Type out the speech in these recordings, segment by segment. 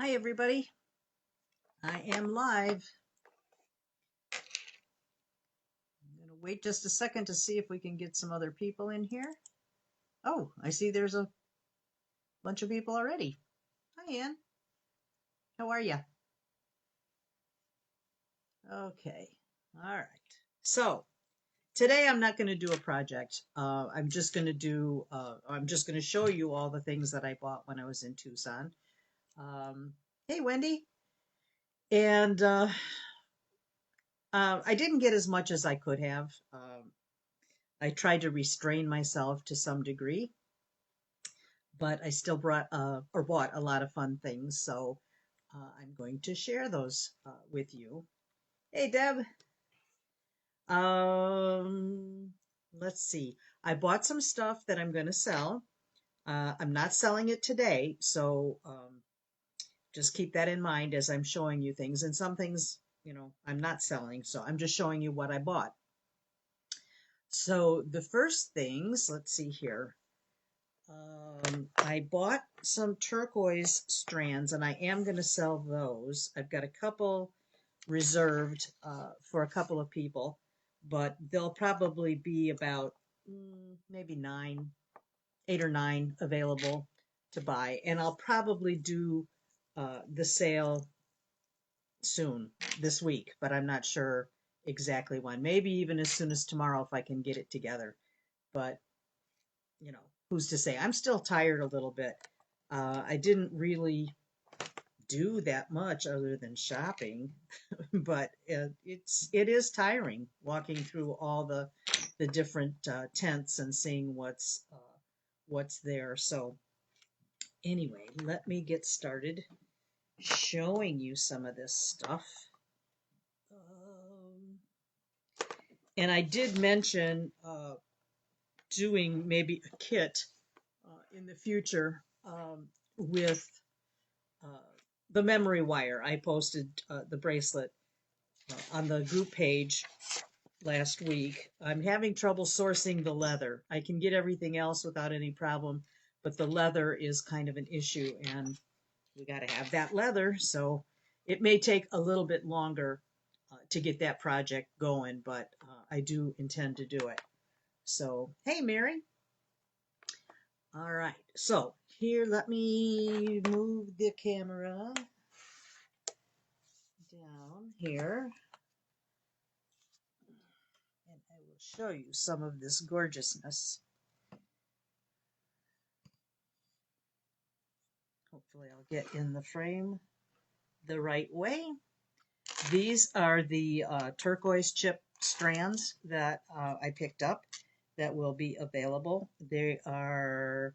Hi, everybody. I am live. I'm going to wait just a second to see if we can get some other people in here. Oh, I see there's a bunch of people already. Hi, Ann. How are you? Okay. All right. So today I'm not going to do a project. I'm just going to show you all the things that I bought when I was in Tucson. Hey, Wendy. And I didn't get as much as I could have. I tried to restrain myself to some degree, but I still bought a lot of fun things. So I'm going to share those with you. Hey, Deb. Um, let's see. I bought some stuff that I'm going to sell. I'm not selling it today, so just keep that in mind as I'm showing you things. And some things, I'm not selling, so I'm just showing you what I bought. So the first things, let's see here. I bought some turquoise strands and I am going to sell those. I've got a couple reserved for a couple of people, but they'll probably be about maybe 8 or 9 available to buy. And I'll probably do the sale soon this week, but I'm not sure exactly when. Maybe even as soon as tomorrow if I can get it together. But who's to say? I'm still tired a little bit. I didn't really do that much other than shopping, but it is tiring walking through all the different tents and seeing what's there. So anyway, let me get started showing you some of this stuff. And I did mention doing maybe a kit in the future with the memory wire. I posted the bracelet on the group page last week. I'm having trouble sourcing the leather. I can get everything else without any problem, but the leather is kind of an issue, and we got to have that leather. So it may take a little bit longer to get that project going, but I do intend to do it. So, hey, Mary. All right. So here, let me move the camera down here, and I will show you some of this gorgeousness. Hopefully I'll get in the frame the right way. These are the turquoise chip strands that I picked up that will be available. They are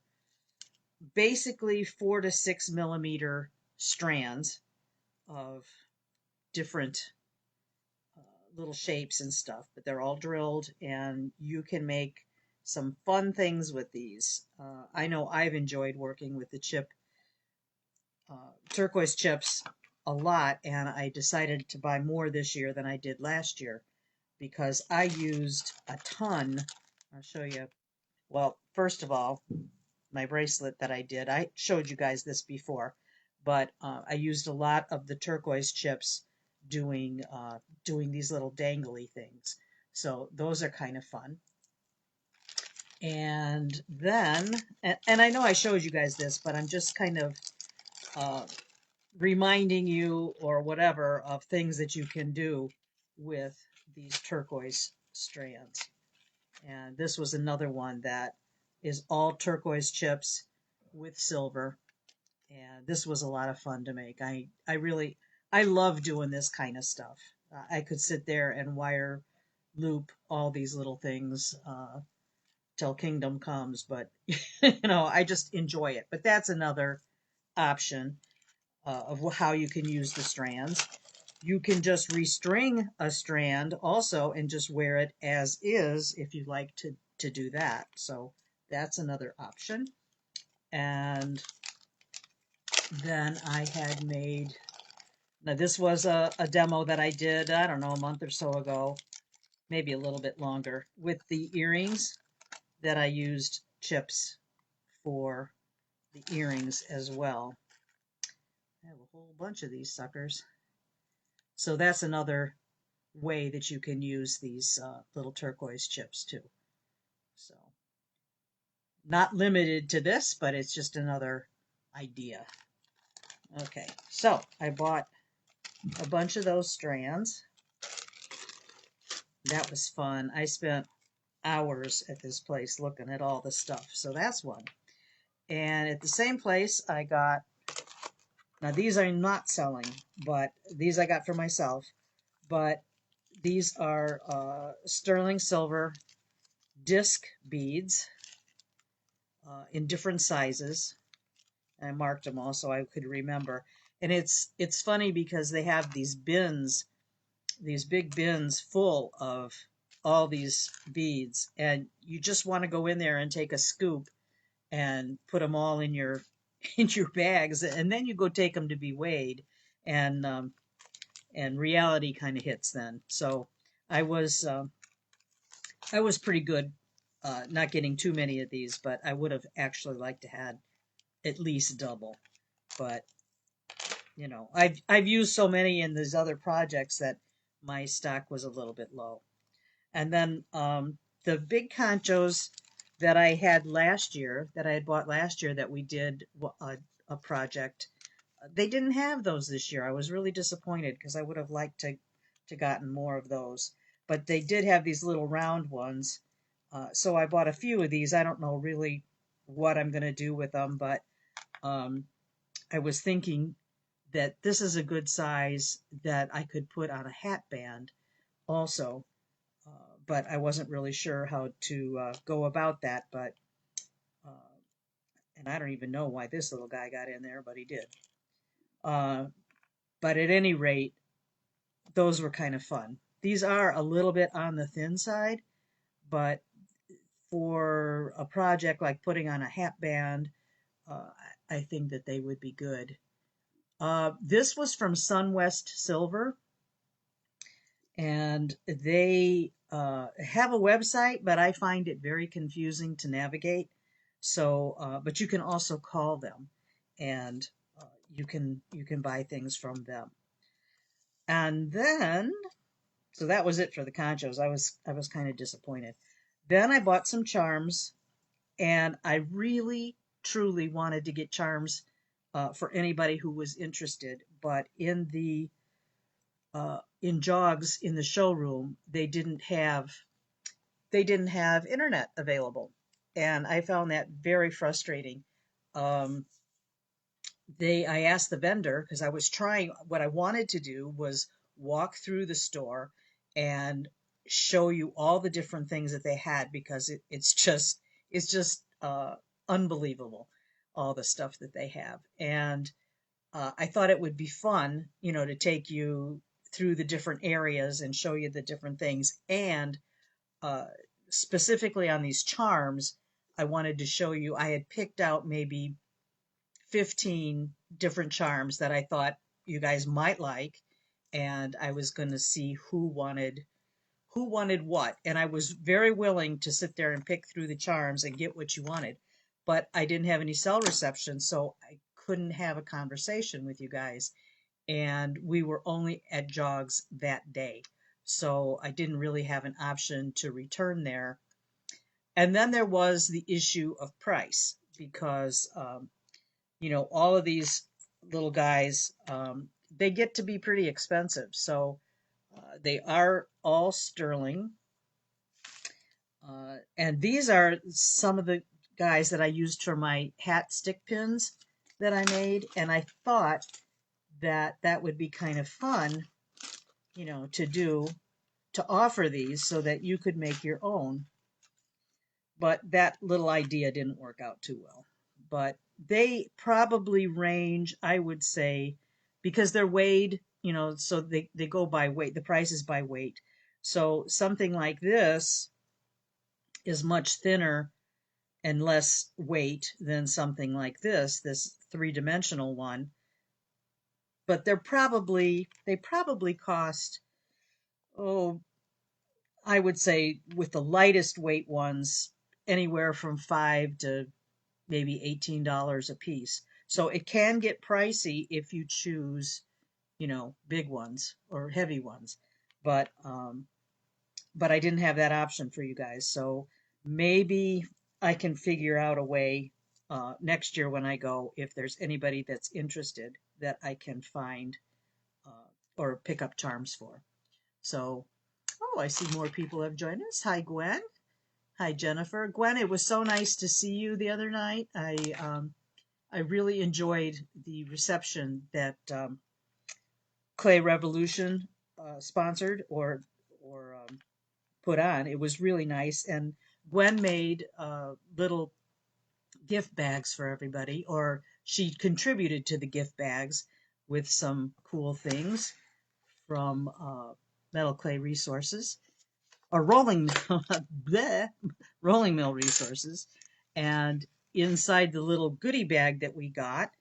basically 4 to 6 millimeter strands of different little shapes and stuff, but they're all drilled, and you can make some fun things with these. I know I've enjoyed working with the turquoise chips a lot, and I decided to buy more this year than I did last year because I used a ton. I'll show you. Well, first of all, my bracelet that I did, I showed you guys this before, but I used a lot of the turquoise chips doing these little dangly things. So those are kind of fun. And then, and I know I showed you guys this, but I'm just kind of reminding you or whatever of things that you can do with these turquoise strands. And this was another one that is all turquoise chips with silver. And this was a lot of fun to make. I love doing this kind of stuff. I could sit there and wire loop all these little things till kingdom comes, but I just enjoy it. But that's another option of how you can use the strands. You can just restring a strand also and just wear it as is if you'd like to do that. So that's another option. And then I had made, now this was a demo that I did, I don't know, a month or so ago, maybe a little bit longer, with the earrings that I used chips for the earrings as well. I have a whole bunch of these suckers. So that's another way that you can use these little turquoise chips too. So not limited to this, but it's just another idea. Okay, so I bought a bunch of those strands. That was fun. I spent hours at this place looking at all the stuff. So that's one. And at the same place, I got, now these I'm not selling, but these I got for myself. But these are sterling silver disc beads in different sizes. I marked them all so I could remember. And it's funny because they have these bins, these big bins full of all these beads, and you just want to go in there and take a scoop and put them all in your in your bags, and then you go take them to be weighed, and reality kind of hits then. So I was I was pretty good, not getting too many of these, but I would have actually liked to had at least double. But you know, I've used so many in these other projects that my stock was a little bit low. And then the big conchos that I had last year, that I had bought last year, that we did a project, they didn't have those this year. I was really disappointed because I would have liked to gotten more of those. But they did have these little round ones. So I bought a few of these. I don't know really what I'm going to do with them, but um, I was thinking that this is a good size that I could put on a hat band also. But I wasn't really sure how to go about that. But uh, and I don't even know why this little guy got in there, but he did. Uh, but at any rate, those were kind of fun. These are a little bit on the thin side, but for a project like putting on a hat band, uh, I think that they would be good. This was from Sunwest Silver, and they have a website, but I find it very confusing to navigate. So, but you can also call them, and you can buy things from them. And then, so that was it for the conchos. I was kind of disappointed. Then I bought some charms, and I really truly wanted to get charms for anybody who was interested. But in Jogs in the showroom, they didn't have internet available, and I found that very frustrating. Um, I asked the vendor because I was trying. What I wanted to do was walk through the store and show you all the different things that they had because it's just unbelievable, all the stuff that they have. And I thought it would be fun, to take you through the different areas and show you the different things. And uh, specifically on these charms, I wanted to show you, I had picked out maybe 15 different charms that I thought you guys might like. And I was going to see who wanted what. And I was very willing to sit there and pick through the charms and get what you wanted. But I didn't have any cell reception, so I couldn't have a conversation with you guys. And we were only at Jogs that day. So I didn't really have an option to return there. And then there was the issue of price because, all of these little guys, they get to be pretty expensive. So they are all sterling. And these are some of the guys that I used for my hat stick pins that I made. And I thought that that would be kind of fun, to offer these so that you could make your own. But that little idea didn't work out too well. But they probably range, I would say, because they're weighed, so they go by weight. The price is by weight. So something like this is much thinner and less weight than something like this three-dimensional one. But they probably cost, oh, I would say with the lightest weight ones, anywhere from $5 to maybe $18 a piece. So it can get pricey if you choose, big ones or heavy ones. But I didn't have that option for you guys. So maybe I can figure out a way next year when I go, if there's anybody that's interested, that I can find or pick up charms for. So, oh, I see more people have joined us. Hi, Gwen. Hi, Jennifer. Gwen, it was so nice to see you the other night. I really enjoyed the reception that Clay Revolution sponsored or put on. It was really nice, and Gwen made little gift bags for everybody, or she contributed to the gift bags with some cool things from Metal Clay Resources or Rolling bleh, Rolling Mill Resources, and inside the little goodie bag that we got,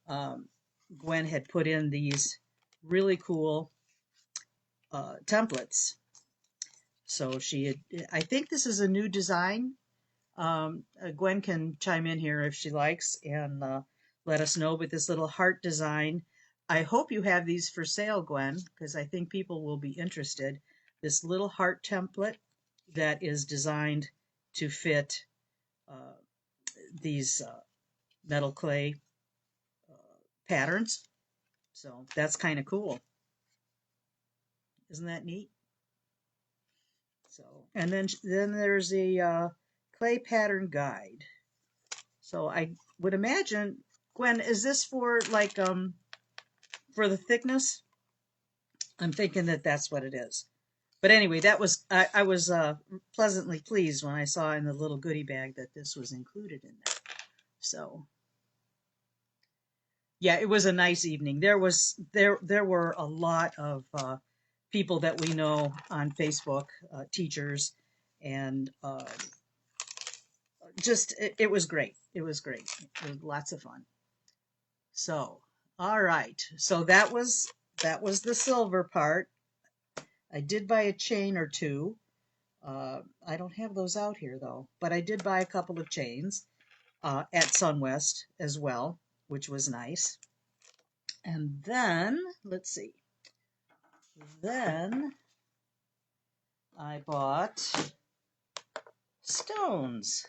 um, Gwen had put in these really cool templates. So she had, I think this is a new design. Gwen can chime in here if she likes and let us know. But this little heart design, I hope you have these for sale, Gwen, because I think people will be interested. This little heart template that is designed to fit uh, these metal clay patterns. So that's kind of cool. Isn't that neat? So, and then there's a clay pattern guide. So I would imagine, Gwen, is this for like for the thickness? I'm thinking that that's what it is. But anyway, that was I was pleasantly pleased when I saw in the little goodie bag that this was included in there. So yeah, it was a nice evening. There were a lot of people that we know on Facebook, teachers, and just it was great. It was great. It was lots of fun. So all right, so that was the silver part. I did buy a chain or two. I don't have those out here though, but I did buy a couple of chains at Sunwest as well, which was nice. And then, let's see, then I bought stones.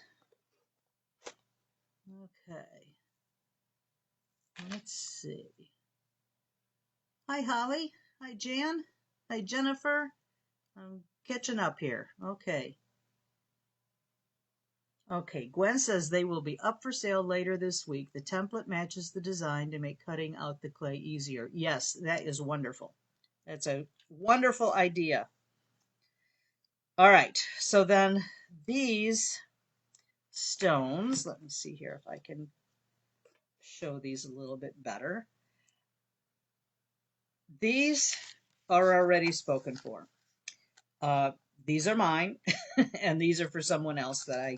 Okay, let's see. Hi, Holly. Hi, Jan. Hi, Jennifer. I'm catching up here. Okay. Okay, Gwen says they will be up for sale later this week. The template matches the design to make cutting out the clay easier. Yes, that is wonderful. That's a wonderful idea. All right, so then these stones, let me see here if I can show these a little bit better. These are already spoken for. Uh, these are mine, and these are for someone else that I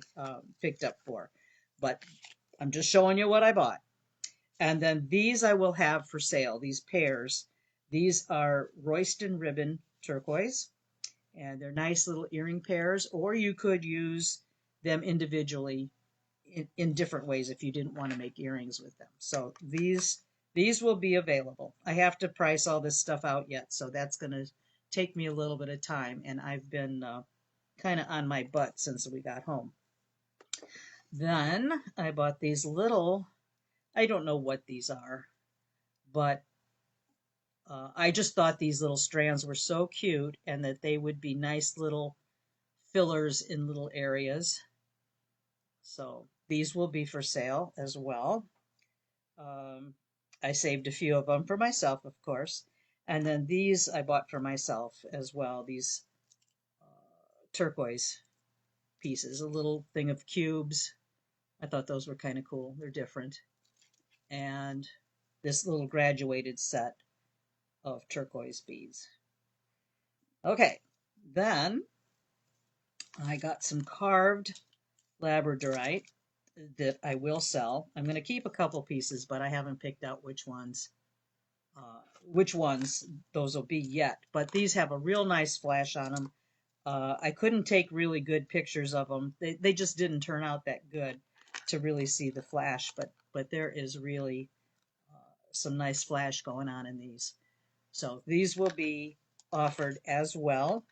picked up for. But I'm just showing you what I bought. And then these I will have for sale, these pairs. These are Royston Ribbon Turquoise, and they're nice little earring pairs, or you could use them individually in different ways if you didn't want to make earrings with them. So these will be available. I have to price all this stuff out yet, so that's going to take me a little bit of time, and I've been kind of on my butt since we got home. Then I bought these little, I don't know what these are, but I just thought these little strands were so cute and that they would be nice little fillers in little areas. So these will be for sale as well. I saved a few of them for myself, of course. And then these I bought for myself as well, these turquoise pieces, a little thing of cubes. I thought those were kind of cool. They're different. And this little graduated set of turquoise beads. Okay, then I got some carved labradorite that I will sell. I'm going to keep a couple pieces, but I haven't picked out which ones those will be yet. But these have a real nice flash on them. I couldn't take really good pictures of them. They just didn't turn out that good to really see the flash, but but there is really some nice flash going on in these. So these will be offered as well.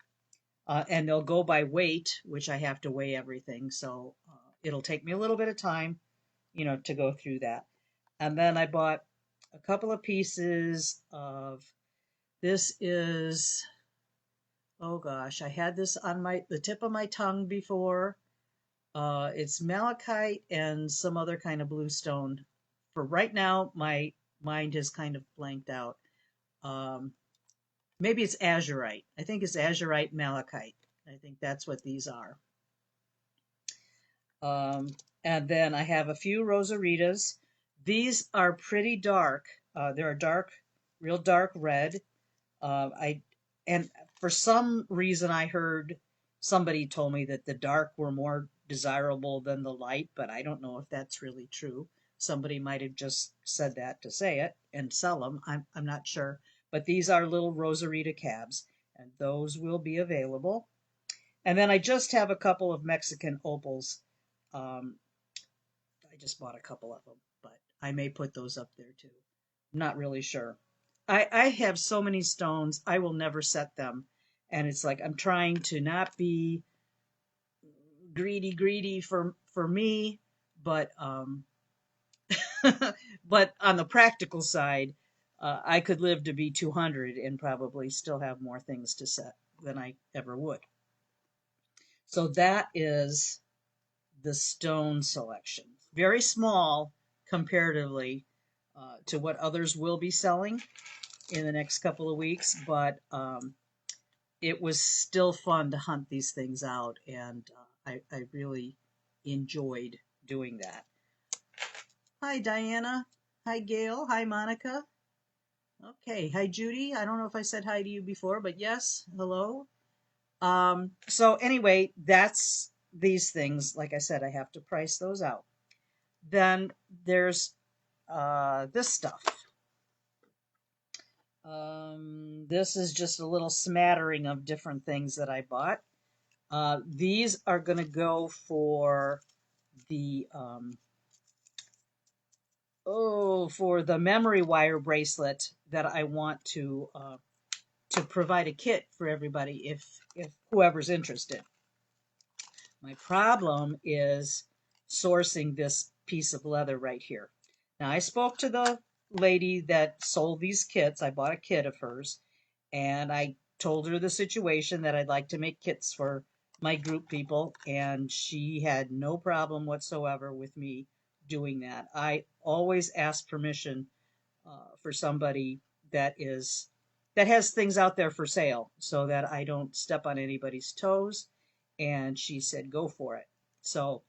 And they'll go by weight, which I have to weigh everything. So it'll take me a little bit of time, to go through that. And then I bought a couple of pieces of, this is, oh gosh, I had this on the tip of my tongue before. It's malachite and some other kind of bluestone. For right now, my mind has kind of blanked out. Maybe it's azurite. I think it's azurite malachite. I think that's what these are. And then I have a few rosaritas. These are pretty dark. They're a dark, real dark red. And for some reason I heard somebody told me that the dark were more desirable than the light, but I don't know if that's really true. Somebody might have just said that to say it and sell them. I'm not sure. But these are little rosarita cabs, and those will be available. And then I just have a couple of Mexican opals. I just bought a couple of them, but I may put those up there too. I'm not really sure. I have so many stones, I will never set them. And it's like I'm trying to not be greedy for me, but but on the practical side, I could live to be 200 and probably still have more things to set than I ever would. So that is the stone selection. Very small comparatively to what others will be selling in the next couple of weeks, but it was still fun to hunt these things out, and I really enjoyed doing that. Hi, Diana. Hi, Gail. Hi, Monica. Okay. Hi, Judy. I don't know if I said hi to you before, but yes, hello. So anyway, that's these things. Like I said, I have to price those out. Then there's this stuff. This is just a little smattering of different things that I bought. These are going to go for the for the memory wire bracelet that I want to provide a kit for everybody if whoever's interested. My problem is sourcing this piece of leather right here. Now, I spoke to the lady that sold these kits. I bought a kit of hers, and I told her the situation, that I'd like to make kits for my group people, and she had no problem whatsoever with me doing that. I always ask permission for somebody that has things out there for sale, so that I don't step on anybody's toes. And she said, go for it. So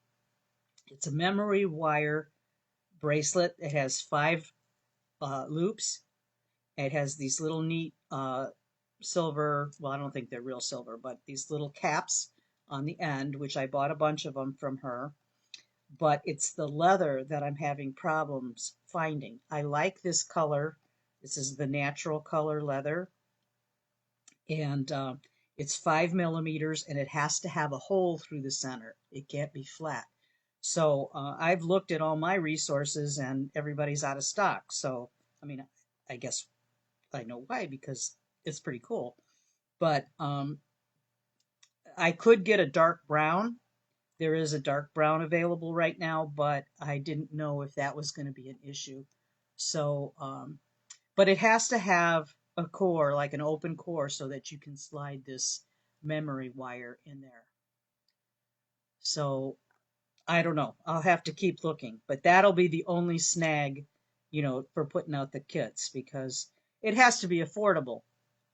it's a memory wire bracelet. It has 5 loops. It has these little neat silver, well, I don't think they're real silver, but these little caps on the end, which I bought a bunch of them from her. But it's the leather that I'm having problems finding. I like this color. This is the natural color leather. And it's 5 millimeters, and it has to have a hole through the center. It can't be flat. So I've looked at all my resources, and everybody's out of stock. So, I mean, I guess I know why, because it's pretty cool. But I could get a dark brown. There is a dark brown available right now, but I didn't know if that was going to be an issue. So, but it has to have a core, like an open core, so that you can slide this memory wire in there. So I don't know. I'll have to keep looking, but that'll be the only snag, for putting out the kits, because it has to be affordable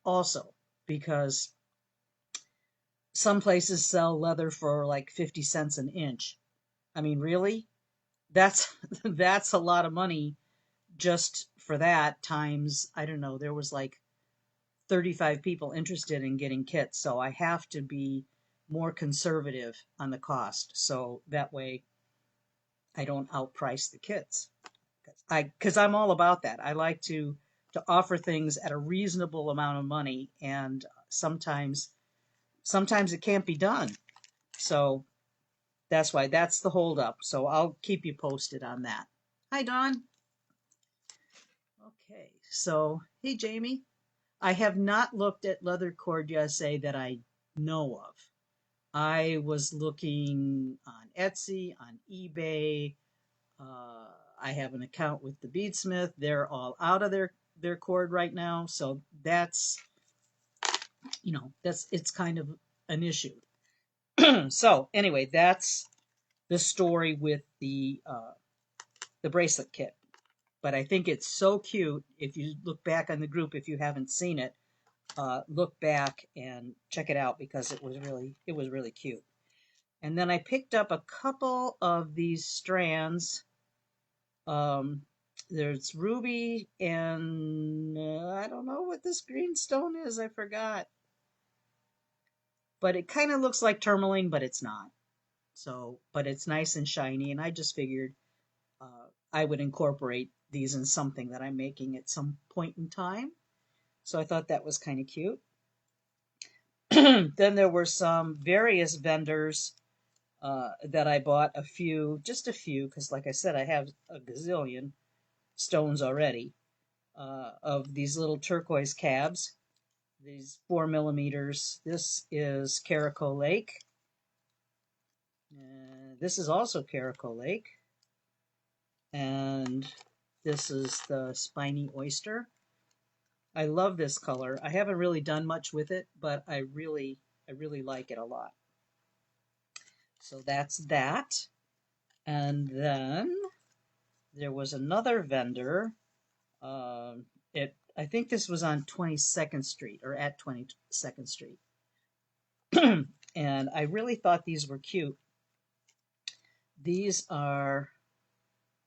also, because some places sell leather for like 50 cents an inch. I mean, really? That's that's a lot of money just for that, times, I don't know, there was like 35 people interested in getting kits, so I have to be more conservative on the cost, so that way I don't outprice the kits. Because I'm all about that. I like to offer things at a reasonable amount of money, and sometimes it can't be done. So that's why, that's the holdup. So I'll keep you posted on that. Hi, Dawn. Okay, so hey, Jamie. I have not looked at Leather Cord USA that I know of. I was looking on Etsy, on eBay. I have an account with the Beadsmith. They're all out of their cord right now, so that's it's kind of an issue. So anyway, that's the story with the bracelet kit. But I think it's so cute. If you look back on the group, if you haven't seen it, look back and check it out because it was really cute. And then I picked up a couple of these strands. There's ruby and I don't know what this green stone is. I forgot, but it kind of looks like tourmaline, but it's not. So, but it's nice and shiny, and I just figured I would incorporate these in something that I'm making at some point in time. So I thought that was kind of cute. Then there were some various vendors that I bought just a few, because like I said, I have a gazillion stones already of these little turquoise cabs, these 4 millimeters. This is Caraco Lake. This is also Caraco Lake. And this is the Spiny Oyster. I love this color. I haven't really done much with it, but I really like it a lot. So that's that. And then there was another vendor. I think this was on 22nd Street or at 22nd Street. And I really thought these were cute. These are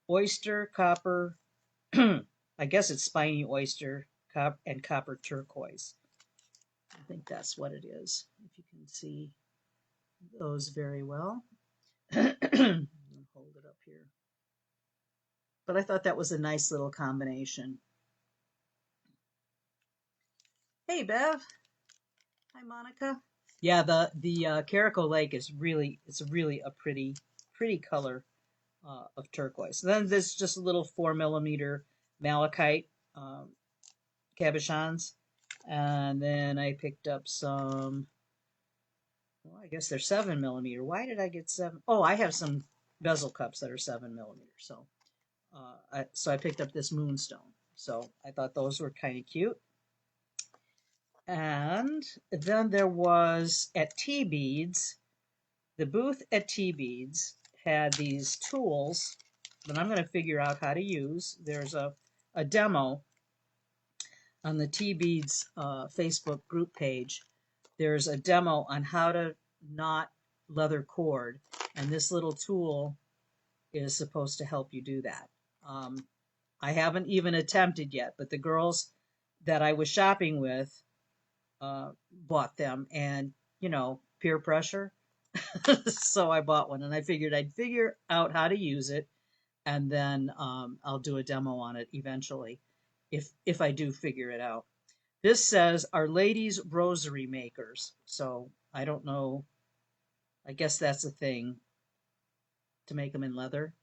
oyster, copper, I guess it's spiny oyster, and copper turquoise. I think that's what it is, if you can see those very well. Hold it up here. But I thought that was a nice little combination. Hey, Bev. Hi, Monica. Yeah, the Caraco Lake is really a pretty color of turquoise. And then there's just a little 4 millimeter malachite cabochons, and then I picked up some. Well, I guess they're 7 millimeter. Why did I get 7? Oh, I have some bezel cups that are 7 millimeter. So, I picked up this moonstone. So I thought those were kind of cute. And then there was at Tea Beads, the booth at Tea Beads had these tools that I'm going to figure out how to use. There's a demo on the Tea Beads Facebook group page. There's a demo on how to knot leather cord, and this little tool is supposed to help you do that. I haven't even attempted yet, but the girls that I was shopping with bought them, and peer pressure. So I bought one, and I figured I'd figure out how to use it, and then I'll do a demo on it eventually, if I do figure it out. This says Our Lady's Rosary Makers, so I don't know. I guess that's a thing to make them in leather.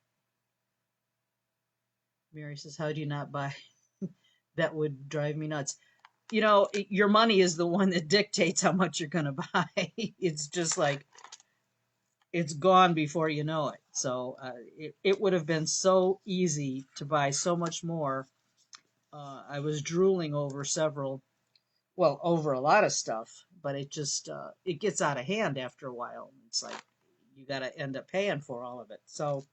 Mary says, "How do you not buy?" That would drive me nuts. Your money is the one that dictates how much you're going to buy. It's just like it's gone before you know it. So it would have been so easy to buy so much more. I was drooling over over a lot of stuff, but it just it gets out of hand after a while. It's like you got to end up paying for all of it. So,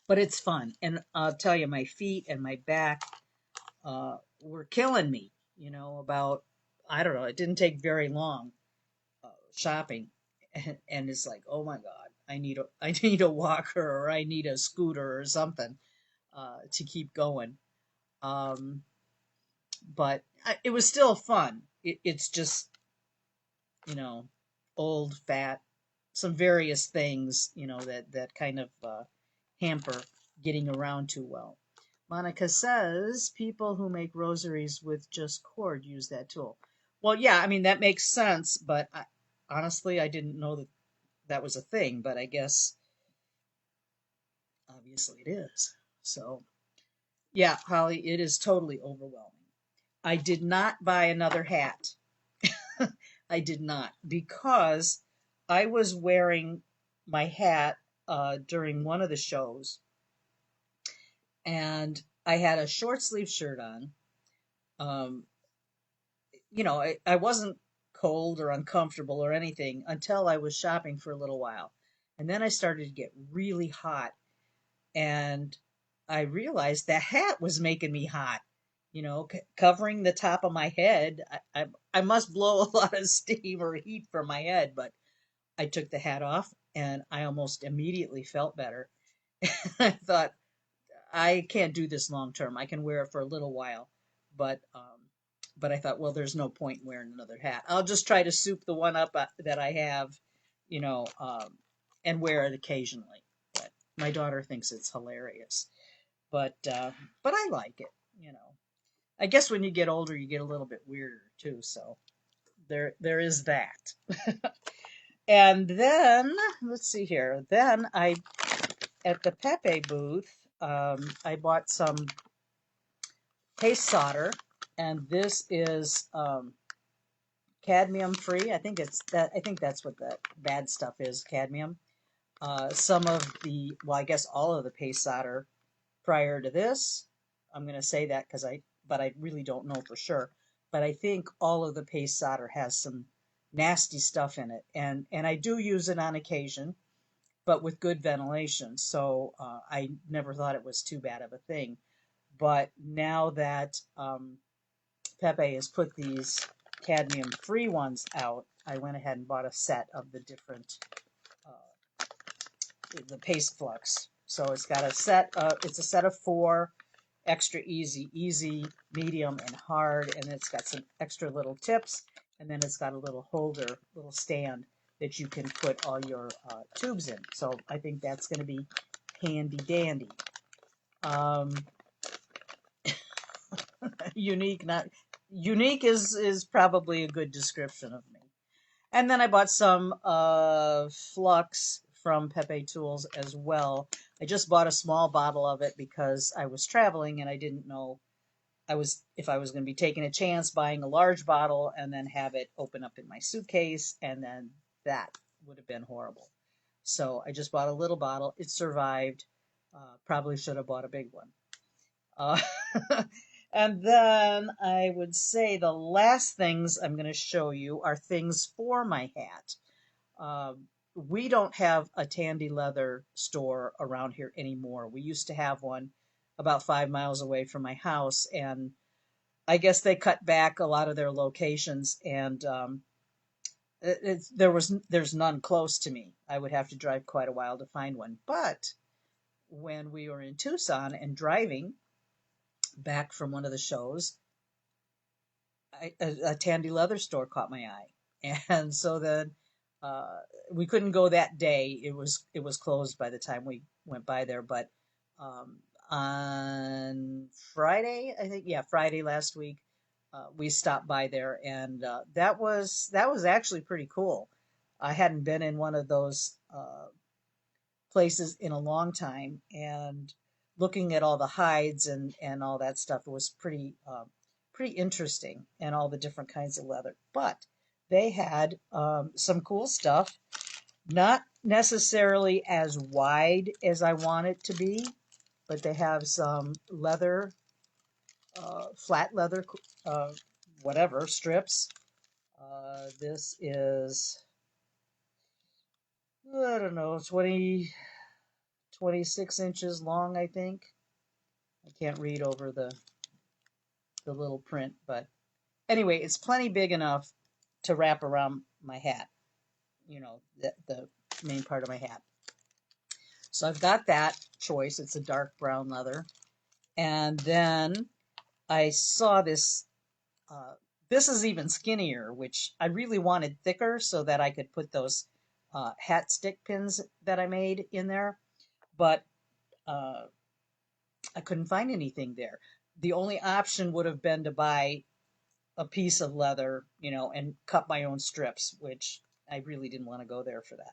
but it's fun, and I'll tell you, my feet and my back were killing me. About I don't know. It didn't take very long shopping, and it's like, oh my god, I need a walker, or I need a scooter or something to keep going. But it was still fun. It's just old, fat, some various things that kind of hamper getting around too well. Monica says people who make rosaries with just cord use that tool. Well, yeah, I mean that makes sense, but honestly, I didn't know that was a thing, but I guess obviously it is. So, yeah, Holly, it is totally overwhelming. I did not buy another hat. I did not because I was wearing my hat during one of the shows, and I had a short sleeve shirt on. Um, I wasn't cold or uncomfortable or anything until I was shopping for a little while. And then I started to get really hot, and I realized that hat was making me hot. Covering the top of my head. I must blow a lot of steam or heat from my head, but I took the hat off and I almost immediately felt better. I thought, I can't do this long term. I can wear it for a little while, but I thought, well, there's no point in wearing another hat. I'll just try to soup the one up that I have, you know, um, and wear it occasionally. But my daughter thinks it's hilarious, but uh, but I like it. You know, I guess when you get older, you get a little bit weirder too. So there is that. And then let's see here. Then I at the Pepe booth, I bought some paste solder, and this is cadmium free. I think it's that. I think that's what the bad stuff is, cadmium. Some of the, well, I guess all of the paste solder prior to this, I'm going to say that but I really don't know for sure. But I think all of the paste solder has some nasty stuff in it, and I do use it on occasion, but with good ventilation. So I never thought it was too bad of a thing. But now that Pepe has put these cadmium free ones out, I went ahead and bought a set of the different the paste flux. So it's a set of four: extra easy, easy, medium, and hard, and it's got some extra little tips, and then it's got a little holder, little stand that you can put all your tubes in. So I think that's going to be handy dandy. Um, unique, not unique is probably a good description of me. And then I bought some flux from Pepe Tools as well. I just bought a small bottle of it because I was traveling and I didn't know if I was going to be taking a chance buying a large bottle and then have it open up in my suitcase, and then that would have been horrible. So I just bought a little bottle. It survived. Probably should have bought a big one. Uh, and then I would say the last things I'm going to show you are things for my hat. We don't have a Tandy Leather store around here anymore. We used to have one about 5 miles away from my house, and I guess they cut back a lot of their locations, and there's none close to me. I would have to drive quite a while to find one. But when we were in Tucson and driving back from one of the shows, a Tandy Leather store caught my eye, and so then uh, we couldn't go that day. It was closed by the time we went by there. But um, on Friday, I think, yeah, Friday last week, we stopped by there, and that was actually pretty cool. I hadn't been in one of those places in a long time, and looking at all the hides and all that stuff was pretty interesting, and all the different kinds of leather. But they had some cool stuff, not necessarily as wide as I want it to be, but they have some leather, flat leather, uh, whatever strips. This is, I don't know, 26 inches long, I think. I can't read over the little print, but anyway, it's plenty big enough to wrap around my hat, the main part of my hat. So I've got that choice. It's a dark brown leather. And then I saw this. This is even skinnier, which I really wanted thicker so that I could put those hat stick pins that I made in there. But uh, I couldn't find anything there. The only option would have been to buy a piece of leather, and cut my own strips, which I really didn't want to go there for that.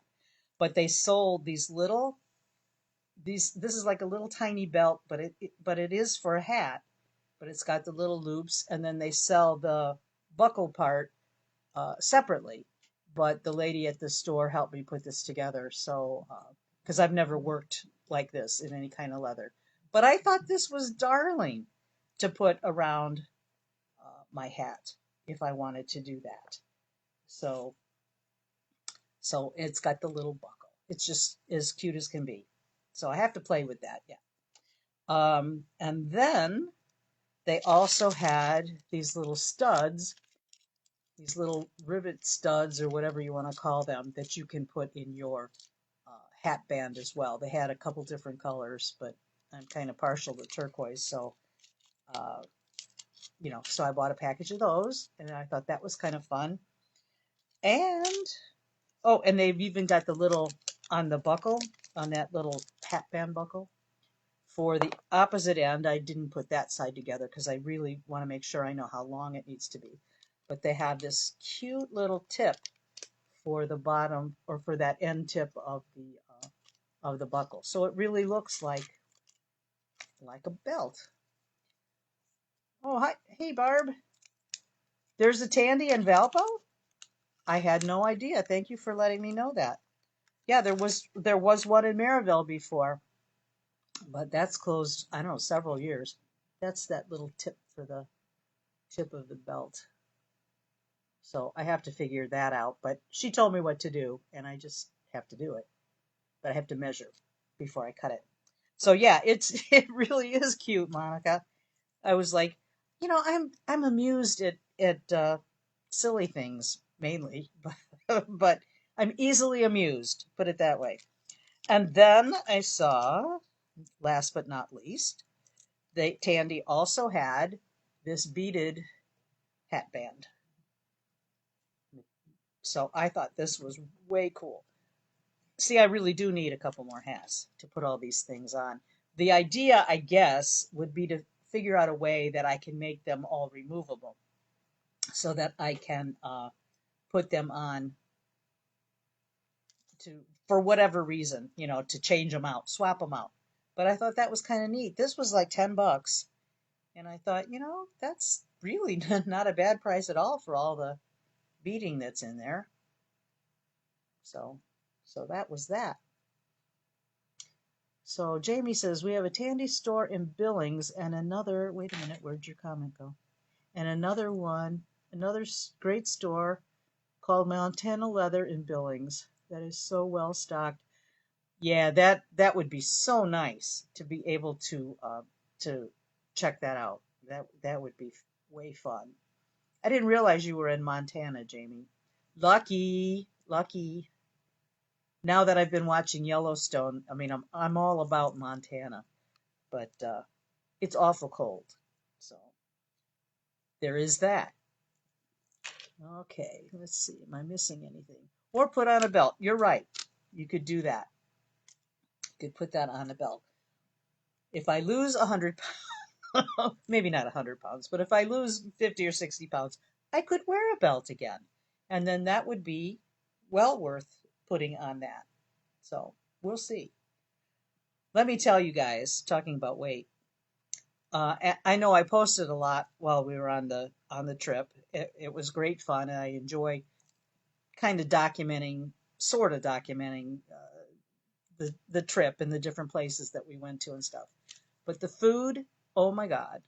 But they sold this is like a little tiny belt, but it is for a hat, but it's got the little loops, and then they sell the buckle part separately. But the lady at the store helped me put this together, so because I've never worked like this in any kind of leather, but I thought this was darling to put around my hat if I wanted to do that. So it's got the little buckle. It's just as cute as can be. So I have to play with that. Yeah. And then they also had these little studs, these little rivet studs or whatever you want to call them, that you can put in your hat band as well. They had a couple different colors, but I'm kind of partial to turquoise, so uh, so I bought a package of those, and I thought that was kind of fun. And oh, and they've even got the little on the buckle, on that little hat band buckle. For the opposite end, I didn't put that side together because I really want to make sure I know how long it needs to be. But they have this cute little tip for the bottom, or for that end tip of the buckle. So it really looks like a belt. Oh, hi, hey Barb. There's a Tandy in Valpo? I had no idea. Thank you for letting me know that. Yeah, there was one in Maryville before, but that's closed, I don't know, several years. That's that little tip for the tip of the belt. So I have to figure that out. But she told me what to do, and I just have to do it. But I have to measure before I cut it. So yeah, it really is cute, Monica. I was like, I'm amused at silly things mainly, but I'm easily amused. Put it that way. And then I saw, last but not least, Tandy also had this beaded hat band. So I thought this was way cool. See, I really do need a couple more hats to put all these things on. The idea, I guess, would be to figure out a way that I can make them all removable so that I can put them on to, for whatever reason, to change them out, swap them out. But I thought that was kind of neat. This was like $10. And I thought, that's really not a bad price at all for all the beading that's in there. So, that was that. So Jamie says, we have a Tandy store in Billings and another, wait a minute, where'd your comment go? And another great store called Montana Leather in Billings. That is so well stocked. Yeah, that would be so nice to be able to check that out. That would be way fun. I didn't realize you were in Montana, Jamie. Lucky, lucky. Now that I've been watching Yellowstone, I mean, I'm all about Montana, but it's awful cold. So there is that. Okay, let's see. Am I missing anything? Or put on a belt. You're right. You could do that. You could put that on a belt. If I lose 100 pounds, maybe not 100 pounds, but if I lose 50 or 60 pounds, I could wear a belt again. And then that would be well worth putting on that. So we'll see. Let me tell you guys, talking about weight, I know I posted a lot while we were on the trip. It was great fun, and I enjoy kind of sort of documenting the trip and the different places that we went to and stuff. But the food, oh my God,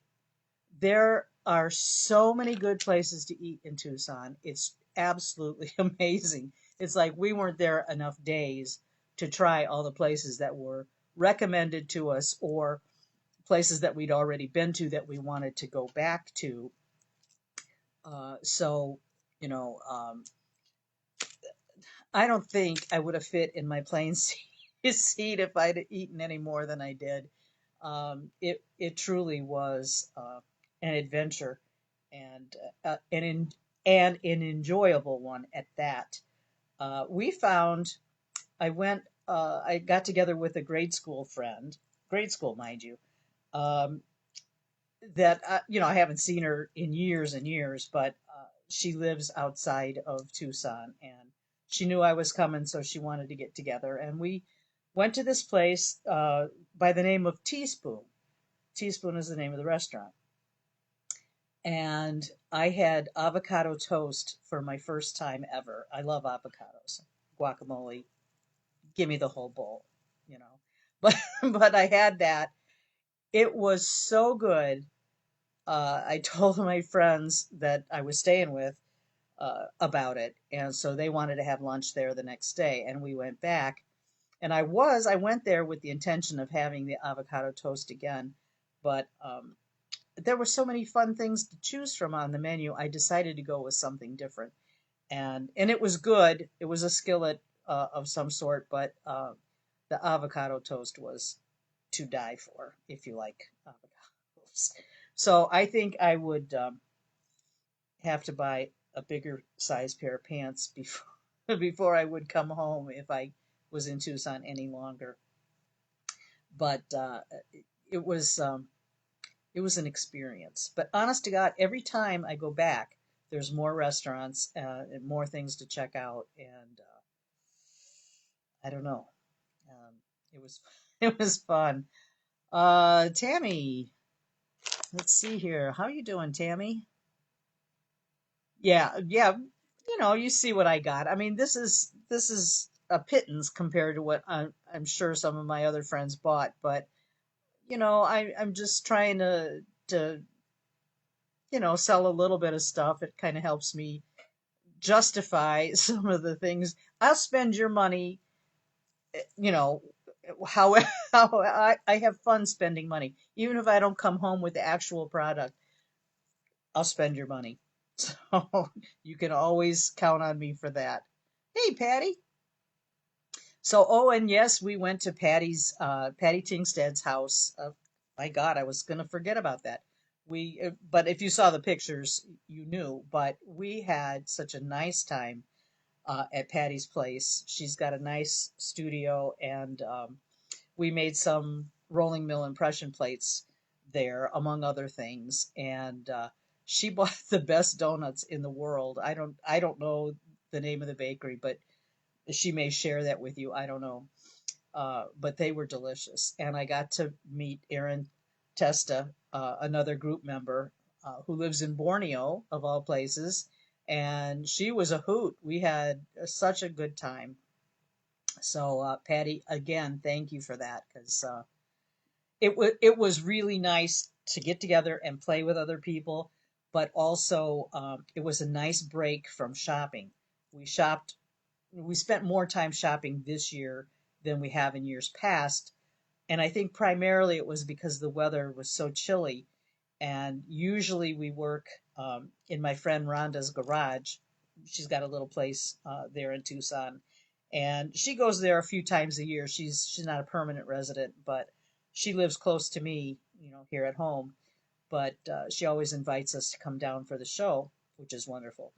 there are so many good places to eat in Tucson. It's absolutely amazing. It's like we weren't there enough days to try all the places that were recommended to us, or places that we'd already been to that we wanted to go back to. So, you know, I don't think I would have fit in my plane seat if I'd eaten any more than I did. It truly was an adventure, and an enjoyable one at that. We found I got together with a grade school friend, grade school, mind you, um, that I haven't seen her in years and years, but she lives outside of Tucson, and she knew I was coming, so she wanted to get together, and we Went to this place by the name of Teaspoon. Teaspoon is the name of the restaurant. And I had avocado toast for my first time ever. I love avocados, guacamole. Give me the whole bowl, you know. But but I had that. It was so good. I told my friends that I was staying with about it, and so they wanted to have lunch there the next day, and we went back. And I went there with the intention of having the avocado toast again, but there were so many fun things to choose from on the menu. I decided to go with something different, and it was good. It was a skillet of some sort, but the avocado toast was to die for if you like avocados. So I think I would have to buy a bigger size pair of pants before before I would come home if I was in Tucson any longer. But it was um, it was an experience. But honest to God, every time I go back, there's more restaurants and more things to check out, and I don't know. Um, it was it was fun. Tammy, let's see here. How you doing, Tammy? Yeah, yeah. You see what I got. I mean, this is a pittance compared to what I'm sure some of my other friends bought, but I'm just trying to sell a little bit of stuff. It kind of helps me justify some of the things. I'll spend your money, you know, how how I have fun spending money, even if I don't come home with the actual product. I'll spend your money. So you can always count on me for that. Hey, Patty. So, oh, and yes, we went to Patty Tingstad's house. My God, I was going to forget about that. But if you saw the pictures, you knew. But we had such a nice time at Patty's place. She's got a nice studio, and we made some rolling mill impression plates there, among other things. And she bought the best donuts in the world. I don't know the name of the bakery, but she may share that with you. I don't know. But they were delicious. And I got to meet Erin Testa, another group member who lives in Borneo, of all places. And she was a hoot. We had such a good time. So, Patty, again, thank you for that because it was really nice to get together and play with other people, but also it was a nice break from shopping. We shopped we spent more time shopping this year than we have in years past. And I think primarily it was because the weather was so chilly. And usually we work in my friend Rhonda's garage. She's got a little place there in Tucson. And she goes there a few times a year. She's not a permanent resident, but she lives close to me, here at home. But she always invites us to come down for the show, which is wonderful.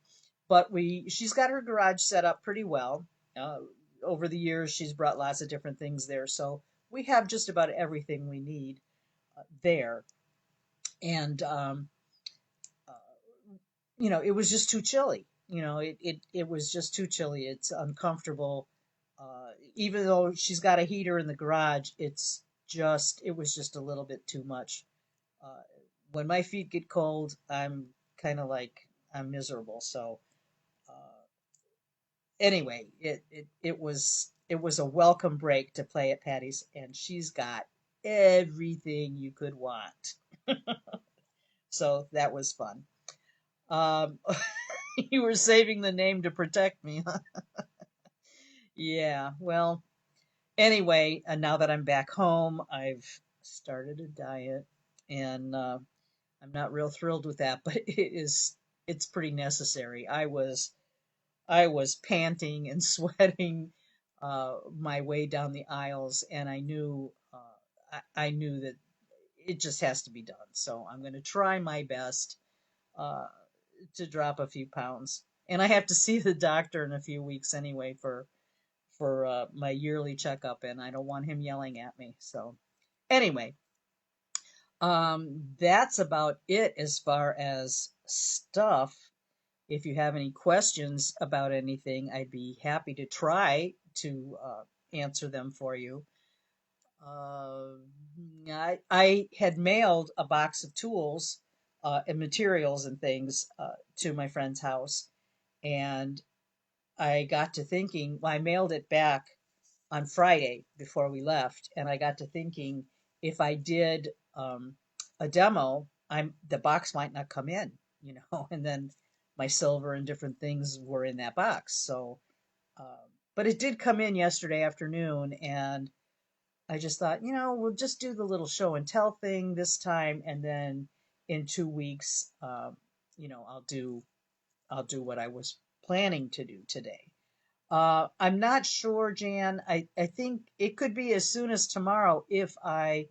But she's got her garage set up pretty well. Uh, Over the years, she's brought lots of different things there, so we have just about everything we need there. And uh, it was just too chilly. It was just too chilly. It's uncomfortable. Even though she's got a heater in the garage, it was just a little bit too much. Uh, when my feet get cold, I'm kind of like I'm miserable. So anyway, it was a welcome break to play at Patty's, and she's got everything you could want. So that was fun. Um, you were saving the name to protect me, huh? Yeah. Well, anyway, and now that I'm back home, I've started a diet, and I'm not real thrilled with that, but it's pretty necessary. I was panting and sweating my way down the aisles, and I knew that it just has to be done. So I'm going to try my best uh, to drop a few pounds, and I have to see the doctor in a few weeks anyway for my yearly checkup, and I don't want him yelling at me. So anyway, that's about it as far as stuff. If you have any questions about anything, I'd be happy to try to answer them for you. I had mailed a box of tools and materials and things to my friend's house, and I got to thinking. Well, I mailed it back on Friday before we left, and I got to thinking if I did a demo, the box might not come in, and then my silver and different things were in that box. So, but it did come in yesterday afternoon, and I just thought, we'll just do the little show and tell thing this time, and then in 2 weeks, I'll do what I was planning to do today. I'm not sure, Jan. I think it could be as soon as tomorrow if I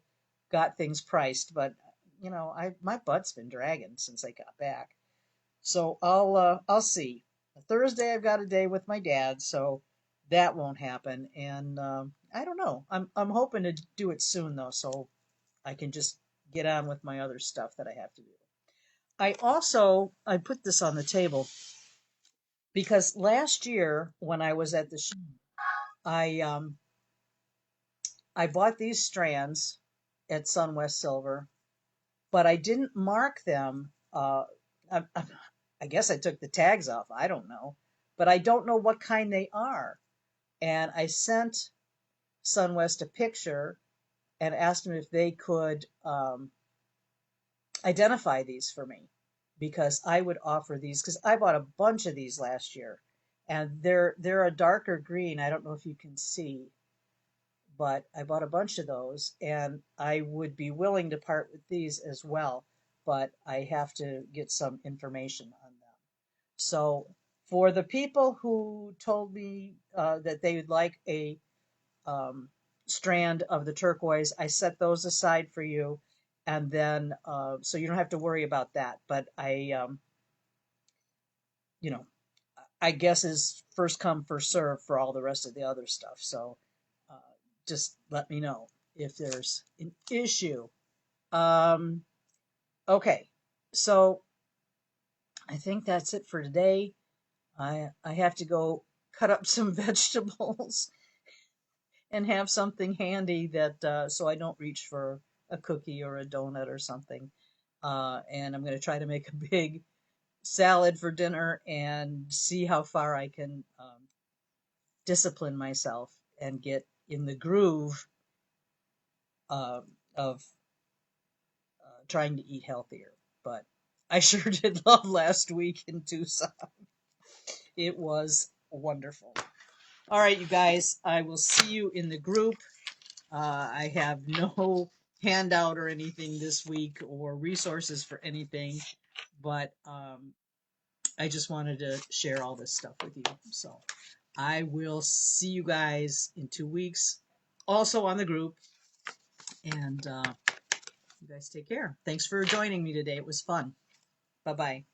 got things priced, but my butt's been dragging since I got back. So I'll see. Thursday I've got a day with my dad, so that won't happen. And I don't know. I'm hoping to do it soon though, so I can just get on with my other stuff that I have to do. I put this on the table because last year when I was at the show, I I bought these strands at Sunwest Silver, but I didn't mark them. I guess I took the tags off. I don't know, but I don't know what kind they are. And I sent Sunwest a picture and asked them if they could identify these for me because I would offer these because I bought a bunch of these last year, and they're a darker green. I don't know if you can see, but I bought a bunch of those, and I would be willing to part with these as well, but I have to get some information on them. So for the people who told me that they would like a um, strand of the turquoise, I set those aside for you, and then so you don't have to worry about that. But you know, I guess is first come first serve for all the rest of the other stuff. So uh, just let me know if there's an issue. Um, okay, so I think that's it for today. I have to go cut up some vegetables and have something handy that so I don't reach for a cookie or a donut or something. And I'm going to try to make a big salad for dinner and see how far I can discipline myself and get in the groove uh, of trying to eat healthier. But I sure did love last week in Tucson. It was wonderful. All right, you guys, I will see you in the group. I have no handout or anything this week or resources for anything, but I just wanted to share all this stuff with you. So I will see you guys in 2 weeks, also on the group. And you guys take care. Thanks for joining me today. It was fun. Bye bye.